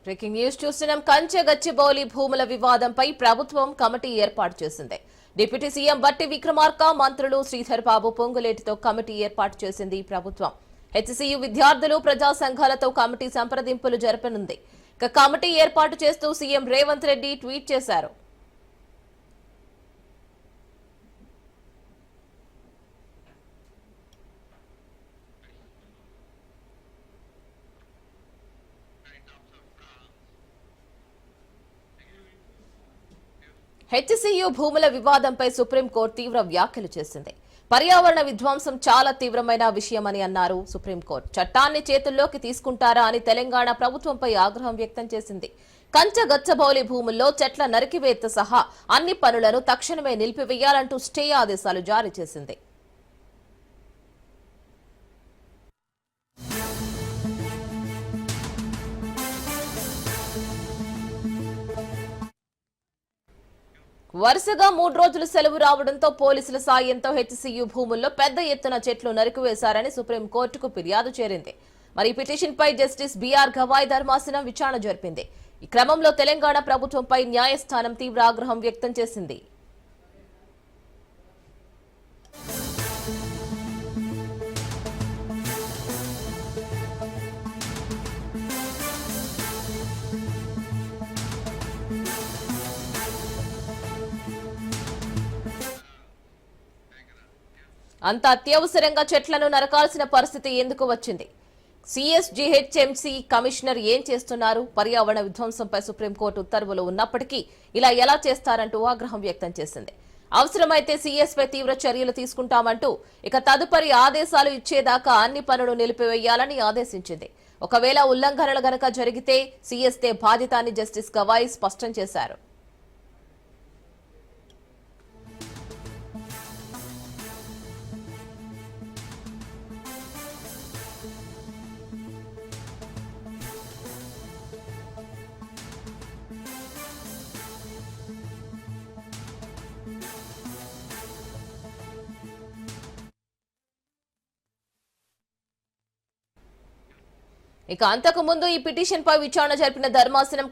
Breaking news చూస్తున్నాం. కంచె గచ్చిబౌలి భూముల వివాదంపై ప్రభుత్వం కమిటీ ఏర్పాటు చేసింది. డిప్యూటీ సీఎం బట్టి విక్రమార్క, మంత్రులు శ్రీధర్ బాబు, పొంగులేటితో కమిటీ ఏర్పాటు చేసింది ప్రభుత్వం. హెచ్సీయూ విద్యార్థులు, ప్రజా సంఘాలతో కమిటీ సంప్రదింపులు జరపనుంది. కమిటీ ఏర్పాటు చేస్తూ సీఎం రేవంత్ రెడ్డి ట్వీట్ చేశారు. హెచ్సీయూ భూముల వివాదంపై సుప్రీంకోర్టు తీవ్ర వ్యాఖ్యలు చేసింది. పర్యావరణ విధ్వంసం చాలా తీవ్రమైన విషయమని అన్నారు సుప్రీంకోర్టు. చట్టాన్ని చేతుల్లోకి తీసుకుంటారా అని తెలంగాణ ప్రభుత్వంపై ఆగ్రహం వ్యక్తం చేసింది. కంచగచ్చబౌలి భూముల్లో చెట్ల నరికివేత సహా అన్ని పనులను తక్షణమే నిలిపివేయాలంటూ స్టే ఆదేశాలు జారీ చేసింది. వరుసగా 3 రోజులు సెలవు రావడంతో పోలీసుల సాయంతో హెచ్సీయూ భూముల్లో పెద్ద ఎత్తున చెట్లు నరికివేశారని సుప్రీంకోర్టుకు ఫిర్యాదు చేరింది. మరి ఈ పిటిషన్పై జస్టిస్ బీఆర్ గవాయ్ ధర్మాసనం విచారణ జరిపింది. ఈ క్రమంలో తెలంగాణ ప్రభుత్వంపై న్యాయస్థానం తీవ్ర ఆగ్రహం వ్యక్తం చేసింది. అంత అత్యవసరంగా చెట్లను నరకాల్సిన పరిస్థితి ఎందుకు వచ్చింది? సిఎస్జీహెచ్ఎంసీ కమిషనర్ ఏం చేస్తున్నారు? పర్యావరణ విధ్వంసంపై సుప్రీంకోర్టు ఉత్తర్వులు ఉన్నప్పటికీ ఇలా ఎలా చేస్తారంటూ ఆగ్రహం వ్యక్తం చేసింది. అవసరమైతే సీఎస్పై తీవ్ర చర్యలు తీసుకుంటామంటూ తదుపరి ఆదేశాలు ఇచ్చేదాకా అన్ని పనులు నిలిపివేయాలని ఆదేశించింది. ఒకవేళ ఉల్లంఘనలు గనక జరిగితే సీఎస్దే బాధ్యత అని జస్టిస్ గవాయ్ స్పష్టం చేశారు. అంతకు ముందు ఈ పిటిషన్ పై విచారణ జరిపిన ధర్మాసనం